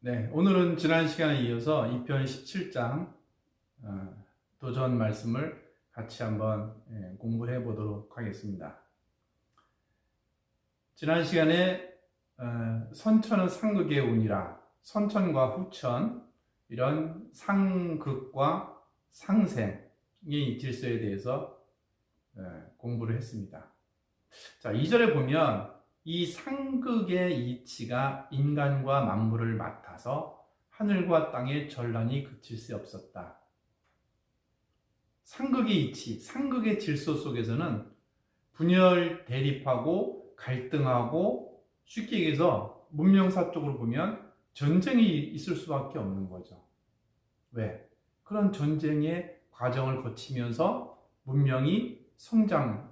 네, 오늘은 지난 시간에 이어서 2편 17장 도전 말씀을 같이 한번 공부를 해보도록 하겠습니다. 지난 시간에 선천은 상극의 운이라, 선천과 후천, 이런 상극과 상생의 질서에 대해서 공부를 했습니다. 자, 2절에 보면 이 상극의 이치가 인간과 만물을 맡아서 하늘과 땅의 전란이 그칠 수 없었다. 상극의 이치, 상극의 질서 속에서는 분열, 대립하고 갈등하고 쉽게 얘기해서 문명사적으로 보면 전쟁이 있을 수밖에 없는 거죠. 왜? 그런 전쟁의 과정을 거치면서 문명이 성장해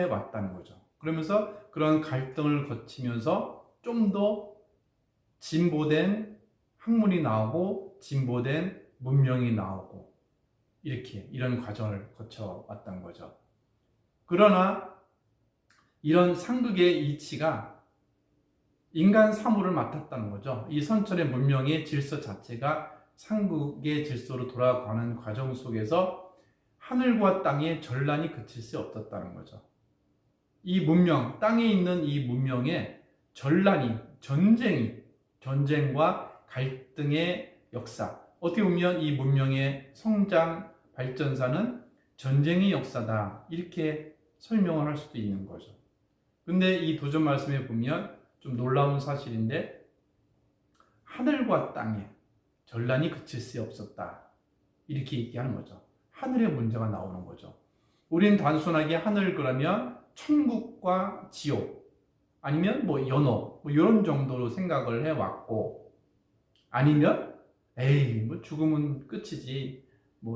왔다는 거죠. 그러면서 그런 갈등을 거치면서 좀 더 진보된 학문이 나오고 진보된 문명이 나오고 이런 과정을 거쳐왔던 거죠. 그러나 이런 상극의 이치가 인간 사물을 맡았다는 거죠. 이 선천의 문명의 질서 자체가 상극의 질서로 돌아가는 과정 속에서 하늘과 땅의 전란이 그칠 수 없었다는 거죠. 이 문명, 땅에 있는 이 문명의 전란이, 전쟁과 갈등의 역사. 어떻게 보면 이 문명의 성장, 발전사는 전쟁의 역사다. 이렇게 설명을 할 수도 있는 거죠. 근데 이 도전 말씀에 보면 좀 놀라운 사실인데, 하늘과 땅에 전란이 그칠 수 없었다. 이렇게 얘기하는 거죠. 하늘의 문제가 나오는 거죠. 우리는 단순하게 하늘 그러면 천국과 지옥 아니면 연옥 이런 정도로 생각을 해왔고, 아니면 죽으면 끝이지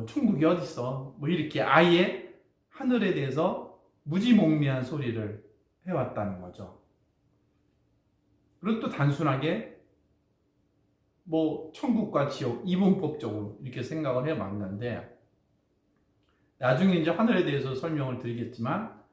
천국이 어딨어 이렇게 아예 하늘에 대해서 무지몽매한 소리를 해왔다는 거죠. 그리고 또 단순하게 천국과 지옥 이분법적으로 이렇게 생각을 해왔는데, 나중에 이제 하늘에 대해서 설명을 드리겠지만,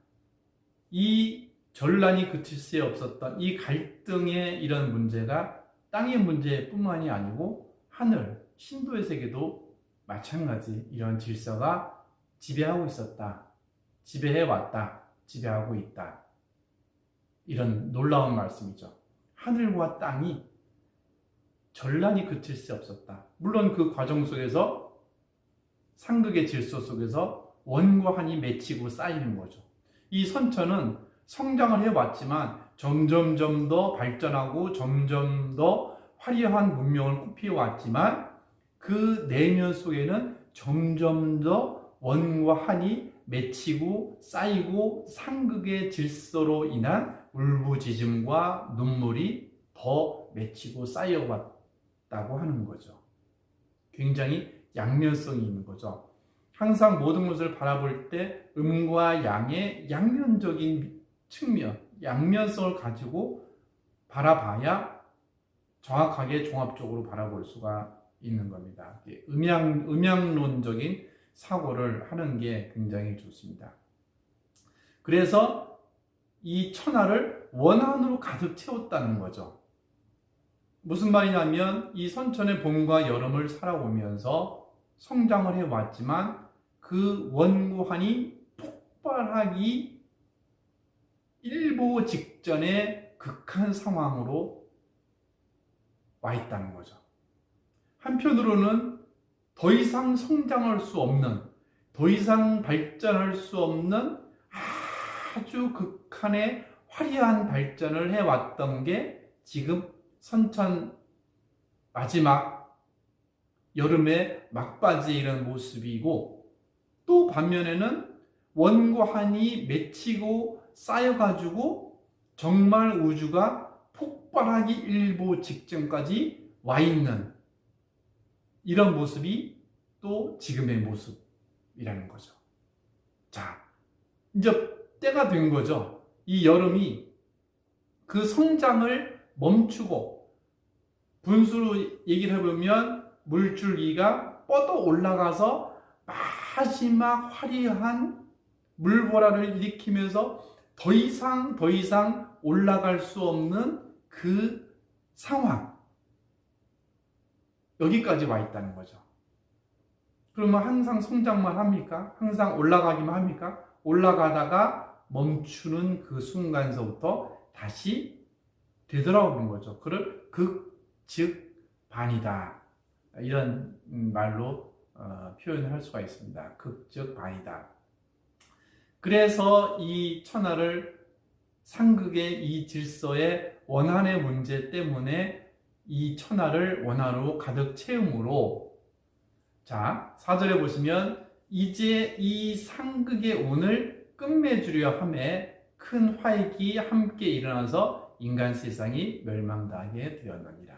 이 전란이 그칠 수 없었던 이 갈등의 이런 문제가 땅의 문제뿐만이 아니고 하늘, 신도의 세계도 마찬가지 이런 질서가 지배하고 있었다. 지배해왔다. 지배하고 있다. 이런 놀라운 말씀이죠. 하늘과 땅이 전란이 그칠 수 없었다. 물론 그 과정 속에서 상극의 질서 속에서 원과 한이 맺히고 쌓이는 거죠. 이 선천은 성장을 해왔지만 점점 더 발전하고 점점 더 화려한 문명을 꽃피워왔지만 그 내면 속에는 점점 더 원과 한이 맺히고 쌓이고 상극의 질서로 인한 울부짖음과 눈물이 더 맺히고 쌓여왔다고 하는 거죠. 굉장히 양면성이 있는 거죠. 항상 모든 것을 바라볼 때 음과 양의 양면적인 측면, 양면성을 가지고 바라봐야 정확하게 종합적으로 바라볼 수가 있는 겁니다. 음양론적인 사고를 하는 게 굉장히 좋습니다. 그래서 이 천하를 원한으로 가득 채웠다는 거죠. 무슨 말이냐면 이 선천의 봄과 여름을 살아오면서 성장을 해왔지만 그 원고한이 폭발하기 일보 직전의 극한 상황으로 와 있다는 거죠. 한편으로는 더 이상 성장할 수 없는, 더 이상 발전할 수 없는 아주 극한의 화려한 발전을 해왔던 게 지금 선천 마지막 여름의 막바지에 이런 모습이고, 또 반면에는 원과 한이 맺히고 쌓여가지고 정말 우주가 폭발하기 일보 직전까지 와 있는 이런 모습이 또 지금의 모습이라는 거죠. 자, 이제 때가 된 거죠. 이 여름이 그 성장을 멈추고, 분수로 얘기를 해보면 물줄기가 뻗어 올라가서 마지막 화려한 물보라를 일으키면서 더 이상 올라갈 수 없는 그 상황, 여기까지 와 있다는 거죠. 그러면 항상 성장만 합니까? 항상 올라가기만 합니까? 올라가다가 멈추는 그 순간서부터 다시 되돌아오는 거죠. 그를 즉 반이다. 이런 말로 표현을 할 수가 있습니다. 극즉 반이다. 그래서 이 천하를 상극의 이 질서의 원한의 문제 때문에 이 천하를 원한으로 가득 채움으로, 자 4절에 보시면 이제 이 상극의 운을 끝맺으려 함에 큰 화익이 함께 일어나서 인간 세상이 멸망당하게 되었느니라.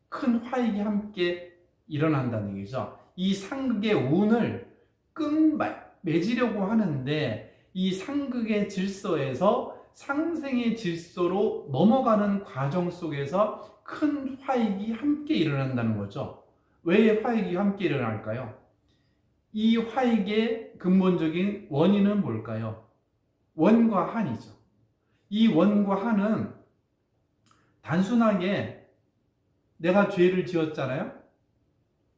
큰 화익이 함께 일어난다는 얘기죠. 이 상극의 운을 끝맺으려고 하는데 이 상극의 질서에서 상생의 질서로 넘어가는 과정 속에서 큰 화익이 함께 일어난다는 거죠. 왜 화익이 함께 일어날까요? 이 화익의 근본적인 원인은 뭘까요? 원과 한이죠. 이 원과 한은 단순하게 내가 죄를 지었잖아요?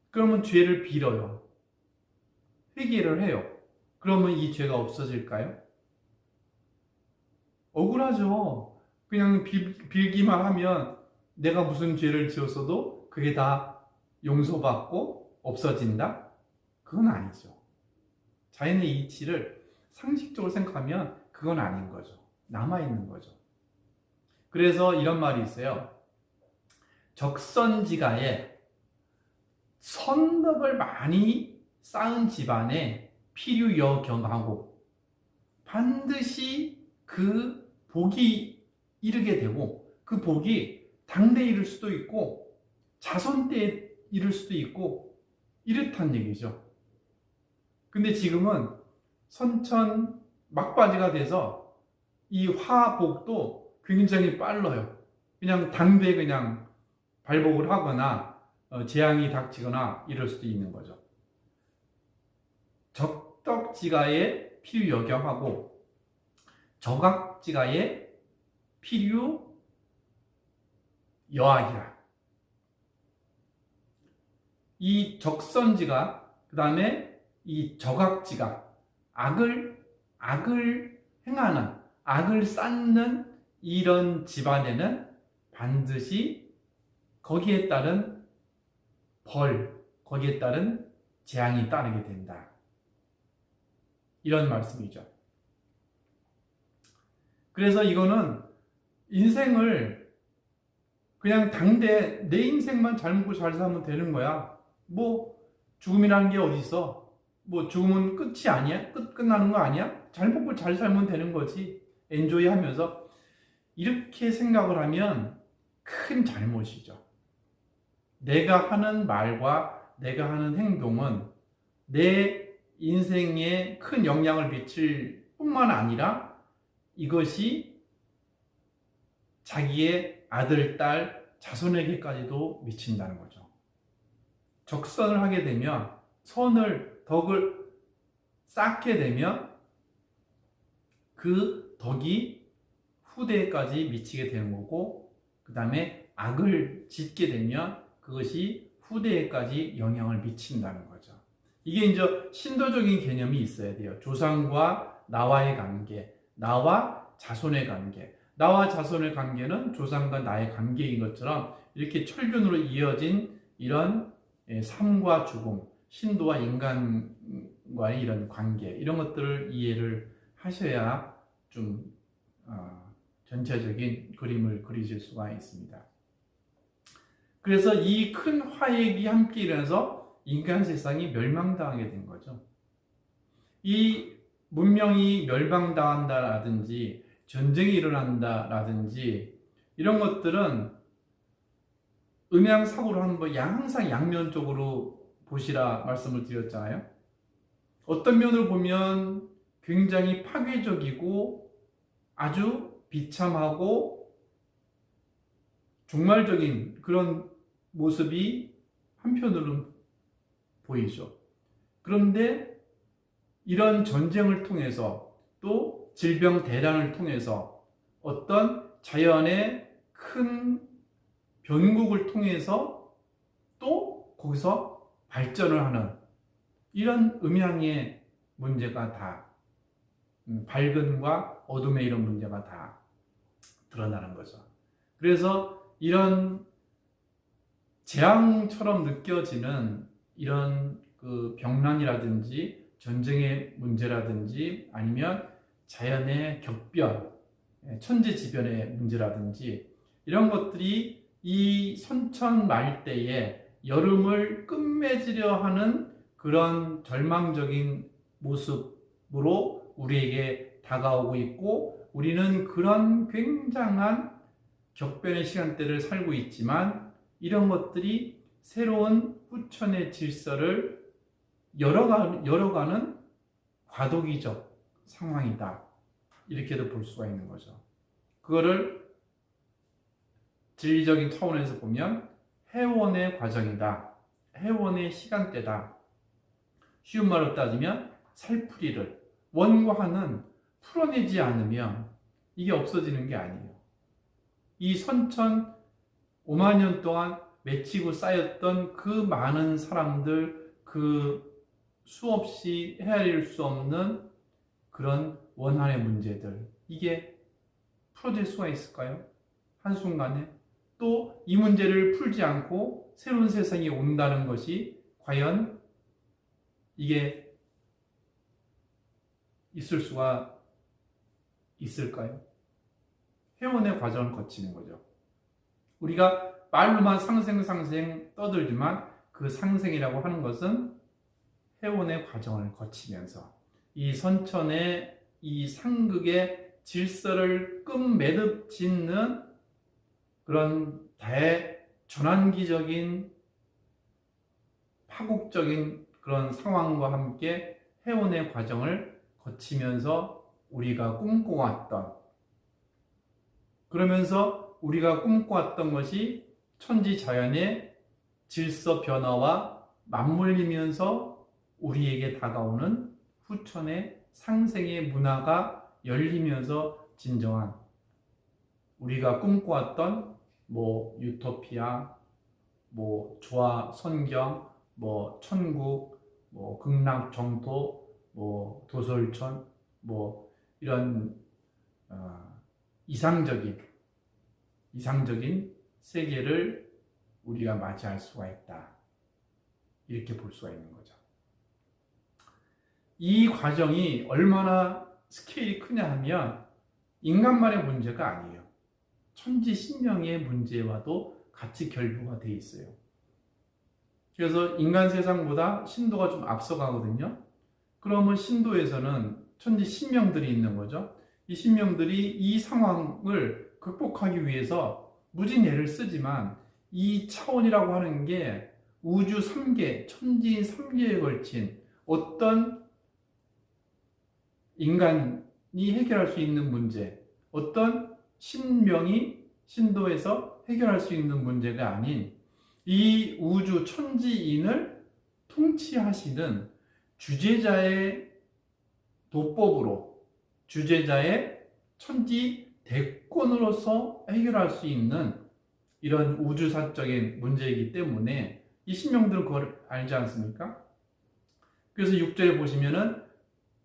그러면 죄를 빌어요. 회개를 해요. 그러면 이 죄가 없어질까요? 억울하죠. 그냥 빌기만 하면 내가 무슨 죄를 지었어도 그게 다 용서받고 없어진다? 그건 아니죠. 자연의 이치를 상식적으로 생각하면 그건 아닌 거죠. 남아있는 거죠. 그래서 이런 말이 있어요. 적선지가에 선덕을 많이 쌓은 집안에 필유여경하고 반드시 그 복이 이르게 되고 그 복이 당대에 이를 수도 있고 자손 때에 이를 수도 있고 이렇단 얘기죠. 근데 지금은 선천 막바지가 돼서 이 화복도 굉장히 빨라요. 그냥 당대에 그냥 발복을 하거나 재앙이 닥치거나 이럴 수도 있는 거죠. 적덕지가에 필유여경하고 적악지가에 필유여악이라. 이 적선지가 그 다음에 이 적악지가 악을 행하는, 악을 쌓는 이런 집안에는 반드시 거기에 따른 벌, 거기에 따른 재앙이 따르게 된다. 이런 말씀이죠. 그래서 이거는 인생을 그냥 당대 내 인생만 잘 먹고 잘 살면 되는 거야. 뭐 죽음이라는 게 어디 있어? 뭐 죽음은 끝이 아니야? 끝나는 거 아니야? 잘 먹고 잘 살면 되는 거지. 엔조이 하면서 이렇게 생각을 하면 큰 잘못이죠. 내가 하는 말과 내가 하는 행동은 내 인생에 큰 영향을 미칠 뿐만 아니라 이것이 자기의 아들, 딸, 자손에게까지도 미친다는 거죠. 적선을 하게 되면, 덕을 쌓게 되면 그 덕이 후대까지 미치게 되는 거고, 그 다음에 악을 짓게 되면 그것이 후대에까지 영향을 미친다는 거죠. 이게 이제 신도적인 개념이 있어야 돼요. 조상과 나와의 관계, 나와 자손의 관계. 나와 자손의 관계는 조상과 나의 관계인 것처럼 이렇게 철균으로 이어진 이런 삶과 죽음, 신도와 인간과의 이런 관계, 이런 것들을 이해를 하셔야 좀 전체적인 그림을 그리실 수가 있습니다. 그래서 이 큰 화익이 함께 일어나서 인간 세상이 멸망당하게 된 거죠. 이 문명이 멸망당한다라든지 전쟁이 일어난다라든지 이런 것들은 음양사고로 하는 거 항상 양면적으로 보시라 말씀을 드렸잖아요. 어떤 면으로 보면 굉장히 파괴적이고 아주 비참하고 종말적인 그런 모습이 한편으로는 보이죠. 그런데 이런 전쟁을 통해서 또 질병 대란을 통해서 어떤 자연의 큰 변국을 통해서 또 거기서 발전을 하는 이런 음양의 문제가 다 밝음과 어둠의 이런 문제가 다 드러나는 거죠. 그래서 이런 재앙처럼 느껴지는 이런 그 병난이라든지 전쟁의 문제라든지 아니면 자연의 격변, 천재지변의 문제라든지 이런 것들이 이 선천 말대에 여름을 끝맺으려 하는 그런 절망적인 모습으로 우리에게 다가오고 있고, 우리는 그런 굉장한 격변의 시간대를 살고 있지만 이런 것들이 새로운 후천의 질서를 열어가는 과도기적 상황이다, 이렇게도 볼 수가 있는 거죠. 그거를 진리적인 차원에서 보면 해원의 과정이다, 해원의 시간대다. 쉬운 말로 따지면 살풀이를, 원과 한은 풀어내지 않으면 이게 없어지는 게 아니에요. 이 선천 5만 년 동안 맺히고 쌓였던 그 많은 사람들, 그 수없이 헤아릴 수 없는 그런 원한의 문제들, 이게 풀어질 수가 있을까요? 한순간에? 또 이 문제를 풀지 않고 새로운 세상이 온다는 것이 과연 이게 있을 수가 있을까요? 해원의 과정을 거치는 거죠. 우리가 말로만 상생 떠들지만 그 상생이라고 하는 것은 해원의 과정을 거치면서 이 선천의 이 상극의 질서를 끝매듭 짓는 그런 대전환기적인 파국적인 그런 상황과 함께 해원의 과정을 거치면서 우리가 꿈꿔왔던, 그러면서 우리가 꿈꿔왔던 것이 천지자연의 질서 변화와 맞물리면서 우리에게 다가오는 후천의 상생의 문화가 열리면서 진정한 우리가 꿈꿔왔던 유토피아, 조화 선경, 천국, 극락 정토, 도솔천, 이런 이상적인 세계를 우리가 맞이할 수가 있다, 이렇게 볼 수가 있는 거죠. 이 과정이 얼마나 스케일이 크냐 하면 인간만의 문제가 아니에요. 천지신명의 문제와도 같이 결부가 돼 있어요. 그래서 인간 세상보다 신도가 좀 앞서가거든요. 그러면 신도에서는 천지신명들이 있는 거죠. 이 신명들이 이 상황을 극복하기 위해서 무진 애를 쓰지만 이 차원이라고 하는 게 우주 3개, 천지 3개에 걸친 어떤 인간이 해결할 수 있는 문제, 어떤 신명이 신도에서 해결할 수 있는 문제가 아닌 이 우주 천지인을 통치하시는 주제자의 도법으로, 주제자의 천지 대권으로서 해결할 수 있는 이런 우주사적인 문제이기 때문에 이 신명들은 그걸 알지 않습니까? 그래서 6절에 보시면은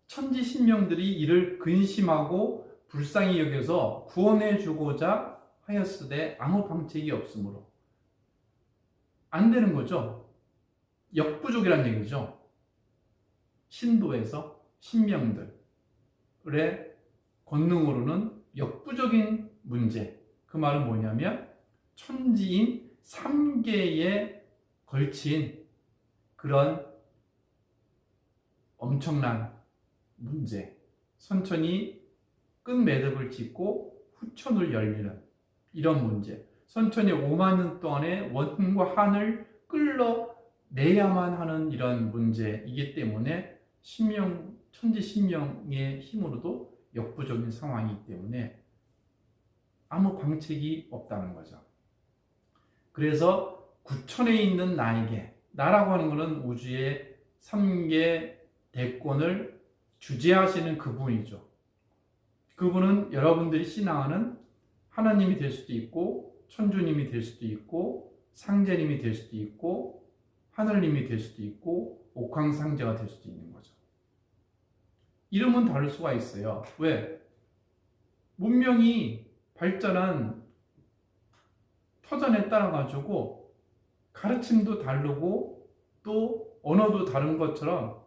천지 신명들이 이를 근심하고 불쌍히 여겨서 구원해 주고자 하였으되 아무 방책이 없으므로. 안 되는 거죠. 역부족이란 얘기죠. 신도에서 신명들의 권능으로는 역부족인 문제. 그 말은 뭐냐면 천지인 3개에 걸친 그런 엄청난 문제, 선천이 끝매듭을 짓고 후천을 열리는 이런 문제, 선천이 5만 년 동안의 원과 한을 끌어내야만 하는 이런 문제이기 때문에 천지 신명의 힘으로도 역부족인 상황이기 때문에 아무 방책이 없다는 거죠. 그래서 구천에 있는 나에게, 나라고 하는 것은 우주의 3개 대권을 주재하시는 그분이죠. 그분은 여러분들이 신앙하는 하나님이 될 수도 있고, 천주님이 될 수도 있고, 상제님이 될 수도 있고, 하늘님이 될 수도 있고 옥황상제가 될 수도 있는 거죠. 이름은 다를 수가 있어요. 왜? 문명이 발전한 터전에 따라 가지고 가르침도 다르고 또 언어도 다른 것처럼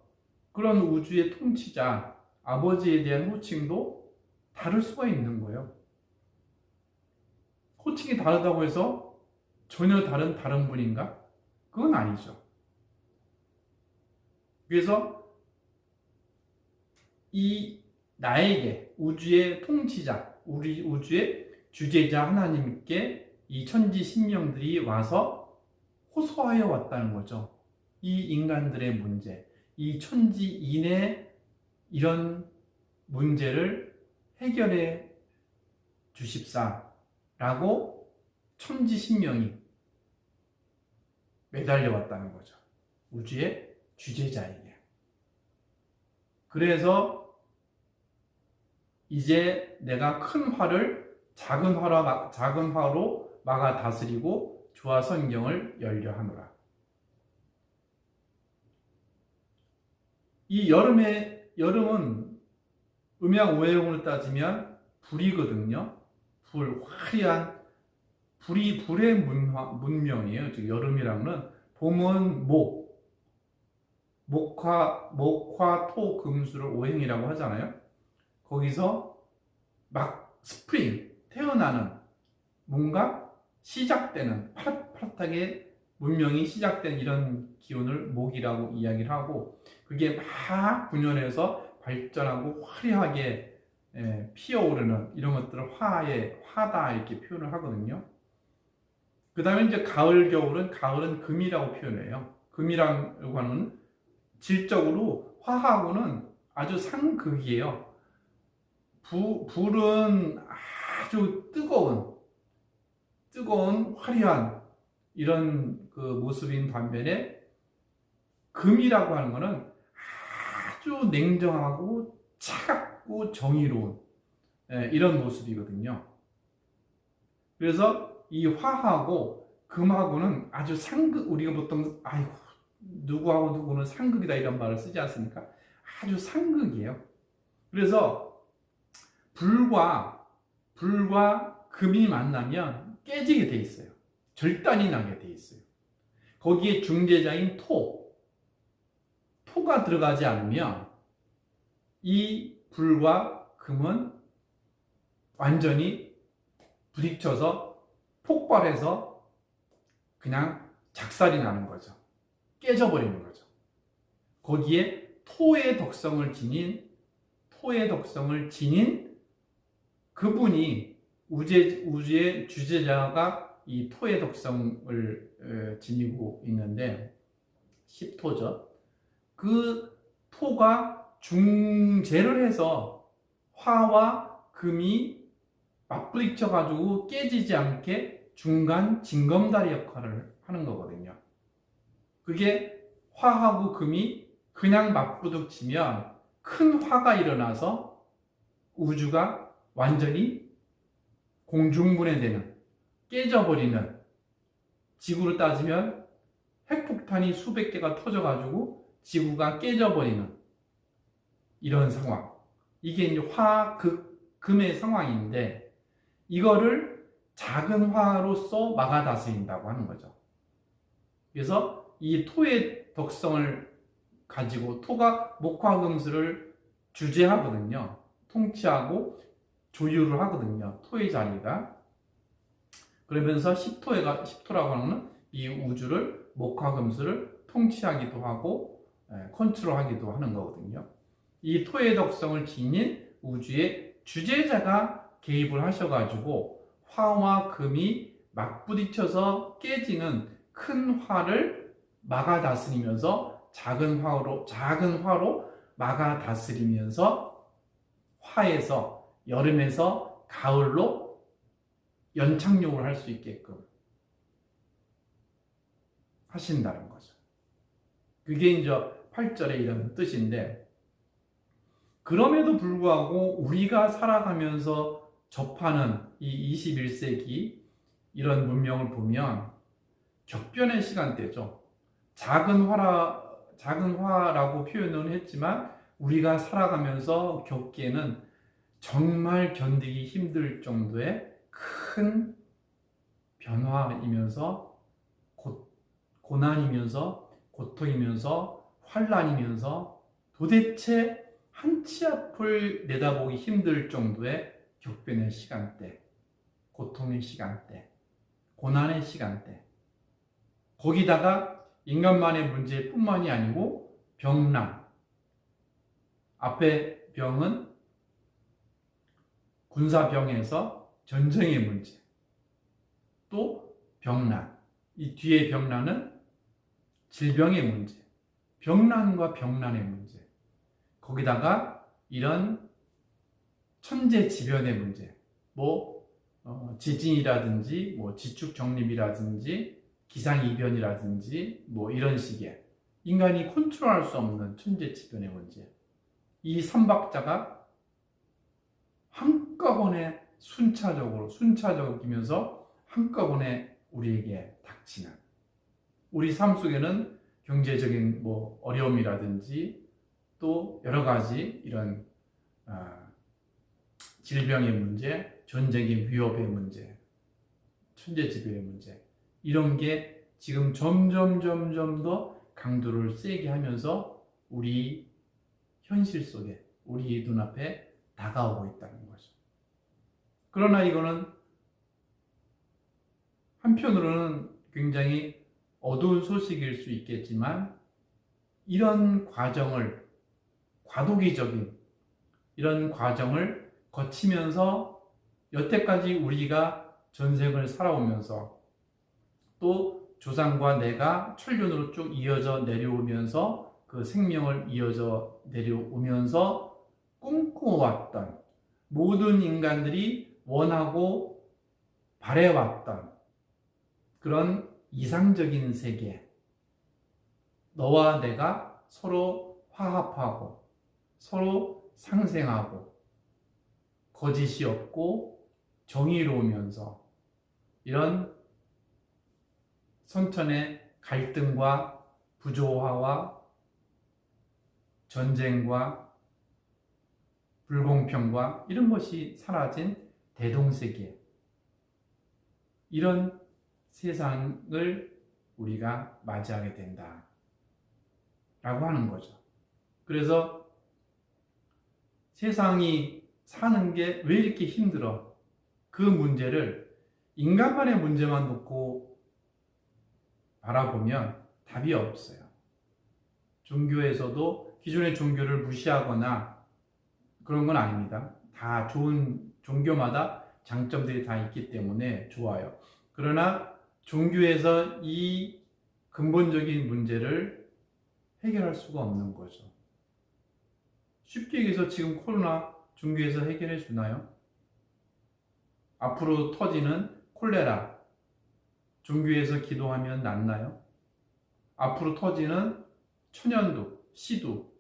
그런 우주의 통치자 아버지에 대한 호칭도 다를 수가 있는 거예요. 호칭이 다르다고 해서 전혀 다른 분인가? 그건 아니죠. 그래서 이 나에게 우주의 통치자, 우리 우주의 주제자 하나님께 이 천지 신명들이 와서 호소하여 왔다는 거죠. 이 인간들의 문제, 이 천지인의 이런 문제를 해결해 주십사라고 천지 신명이 매달려 왔다는 거죠. 우주의 주제자에게. 그래서 이제 내가 큰 화를 작은 화로 막아 다스리고 주와 성경을 열려 하노라. 이 여름은 음양 오해용으로 따지면 불이거든요. 화려한 불의 문명이에요. 즉 여름이랑은 봄은 목화 토 금수를 오행이라고 하잖아요. 거기서 막 스프링 태어나는 뭔가 시작되는 파릇파릇하게 문명이 시작된 이런 기운을 목이라고 이야기를 하고 그게 막 분열해서 발전하고 화려하게 피어오르는 이런 것들을 화다 이렇게 표현을 하거든요. 그 다음에 이제 가을은 금이라고 표현해요. 금이라고 하는 질적으로 화하고는 아주 상극이에요. 불은 아주 뜨거운 화려한 이런 그 모습인 반면에 금이라고 하는 것은 아주 냉정하고 차갑고 정의로운 이런 모습이거든요. 그래서 이 화하고 금하고는 아주 상극, 우리가 보통 누구하고 누구는 상극이다 이런 말을 쓰지 않습니까? 아주 상극이에요. 그래서 불과 금이 만나면 깨지게 돼 있어요. 절단이 나게 돼 있어요. 거기에 중재자인 토가 들어가지 않으면 이 불과 금은 완전히 부딪혀서 폭발해서 그냥 작살이 나는 거죠. 깨져버리는 거죠. 거기에 토의 덕성을 지닌 그분이 우주의 주제자가 이 토의 덕성을 지니고 있는데 10토죠. 그 토가 중재를 해서 화와 금이 맞부딪혀 가지고 깨지지 않게 중간 징검다리 역할을 하는 거거든요. 그게 화하고 금이 그냥 맞부딪히면 큰 화가 일어나서 우주가 완전히 공중분해되는, 깨져버리는, 지구로 따지면 핵폭탄이 수백 개가 터져가지고 지구가 깨져버리는 이런 상황. 이게 이제 금의 상황인데 이거를 작은 화로서 막아 다스린다고 하는 거죠. 그래서 이 토의 덕성을 가지고 토가 목화금수를 주재하거든요. 통치하고 조율을 하거든요. 토의 자리가. 그러면서 10토라고 하는 이 우주를 목화금수를 통치하기도 하고 컨트롤하기도 하는 거거든요. 이 토의 덕성을 지닌 우주의 주제자가 개입을 하셔가지고 화와 금이 맞부딪혀서 깨지는 큰 화를 막아 다스리면서 작은 화로 막아 다스리면서 화에서 여름에서 가을로 연착륙을 할 수 있게끔 하신다는 거죠. 그게 이제 8절의 이런 뜻인데 그럼에도 불구하고 우리가 살아가면서 접하는 이 21세기 이런 문명을 보면 격변의 시간대죠. 작은 화라고 표현은 했지만 우리가 살아가면서 겪기에는 정말 견디기 힘들 정도의 큰 변화이면서 고난이면서 고통이면서 환란이면서 도대체 한 치 앞을 내다보기 힘들 정도의 격변의 시간대, 고통의 시간대, 고난의 시간대, 거기다가 인간만의 문제뿐만이 아니고 병난, 앞에 병은 군사병에서 전쟁의 문제, 또 병난, 이 뒤에 병난은 질병의 문제, 병난과 병난의 문제, 거기다가 이런 천재지변의 문제, 지진이라든지 지축정립이라든지 기상이변이라든지 이런 식의 인간이 컨트롤할 수 없는 천재지변의 문제, 이 삼박자가 한꺼번에 순차적이면서 한꺼번에 우리에게 닥치는, 우리 삶 속에는 경제적인 어려움이라든지 또 여러 가지 이런 질병의 문제, 전쟁의 위협의 문제, 천재지변의 문제, 이런 게 지금 점점 더 강도를 세게 하면서 우리 현실 속에, 우리 눈앞에 다가오고 있다는 거죠. 그러나 이거는 한편으로는 굉장히 어두운 소식일 수 있겠지만, 이런 과정을, 과도기적인 이런 과정을 거치면서 여태까지 우리가 전생을 살아오면서 또 조상과 내가 천륜으로 쭉 이어져 내려오면서 그 생명을 이어져 내려오면서 꿈꾸어왔던, 모든 인간들이 원하고 바래왔던 그런 이상적인 세계, 너와 내가 서로 화합하고 서로 상생하고 거짓이 없고 정의로우면서 이런 선천의 갈등과 부조화와 전쟁과 불공평과 이런 것이 사라진 대동세계, 이런 세상을 우리가 맞이하게 된다 라고 하는 거죠. 그래서 세상이 사는 게 왜 이렇게 힘들어? 그 문제를 인간만의 문제만 놓고 바라보면 답이 없어요. 종교에서도 기존의 종교를 무시하거나 그런 건 아닙니다. 다 좋은, 종교마다 장점들이 다 있기 때문에 좋아요. 그러나 종교에서 이 근본적인 문제를 해결할 수가 없는 거죠. 쉽게 얘기해서 지금 코로나 종교에서 해결해 주나요? 앞으로 터지는 콜레라 종교에서 기도하면 낫나요? 앞으로 터지는 천연두, 시두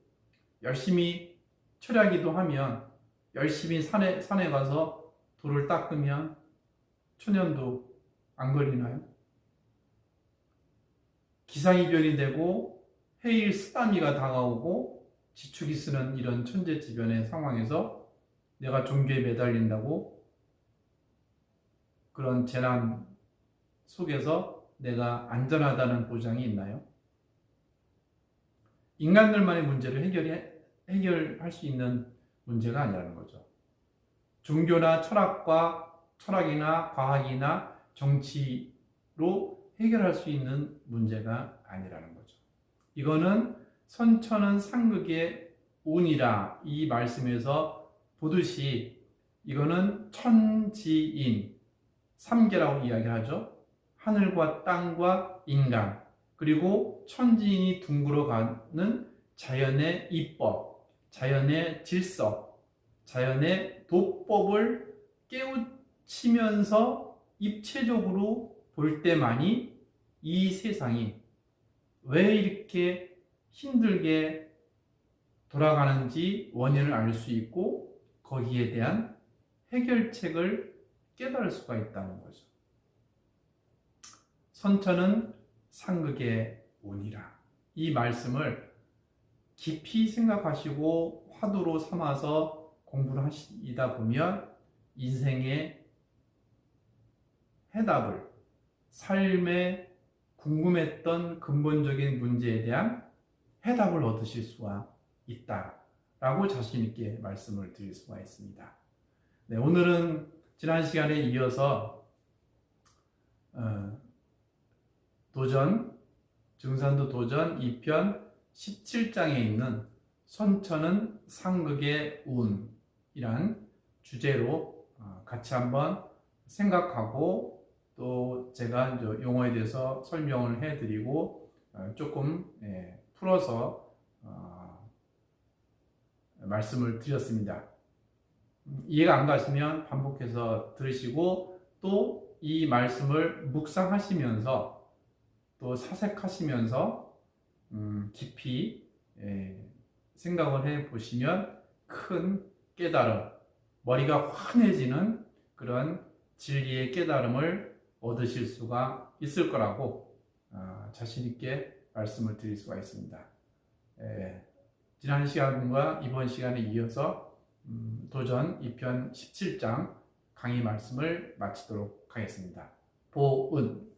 열심히 철야기도 하면, 열심히 산에 가서 돌을 닦으면 천연두 안 걸리나요? 기상이변이 되고 해일 쓰나미가 다가오고 지축이 쓰는 이런 천재지변의 상황에서 내가 종교에 매달린다고 그런 재난 속에서 내가 안전하다는 보장이 있나요? 인간들만의 문제를 해결할 수 있는 문제가 아니라는 거죠. 종교나 철학이나 과학이나 정치로 해결할 수 있는 문제가 아니라는 거죠. 이거는 선천은 상극의 운이라 이 말씀에서 보듯이 이거는 천지인, 삼계라고 이야기하죠. 하늘과 땅과 인간, 그리고 천지인이 둥글어가는 자연의 이법, 자연의 질서, 자연의 도법을 깨우치면서 입체적으로 볼 때만이 이 세상이 왜 이렇게 힘들게 돌아가는지 원인을 알 수 있고 거기에 대한 해결책을 깨달을 수가 있다는 거죠. 선천은 상극의 운이라. 이 말씀을 깊이 생각하시고 화두로 삼아서 공부를 하시다 보면 인생의 해답을, 삶에 궁금했던 근본적인 문제에 대한 해답을 얻으실 수가 있다라고 자신 있게 말씀을 드릴 수가 있습니다. 네, 오늘은 지난 시간에 이어서 도전, 증산도 도전 2편 17장에 있는 선천은 상극의 운이란 주제로 같이 한번 생각하고 또 제가 용어에 대해서 설명을 해드리고 조금 풀어서 말씀을 드렸습니다. 이해가 안 가시면 반복해서 들으시고 또 이 말씀을 묵상하시면서 또 사색하시면서 깊이 생각을 해 보시면 큰 깨달음, 머리가 환해지는 그런 진리의 깨달음을 얻으실 수가 있을 거라고 자신 있게 말씀을 드릴 수가 있습니다. 지난 시간과 이번 시간에 이어서 도전 2편 17장 강의 말씀을 마치도록 하겠습니다. 보은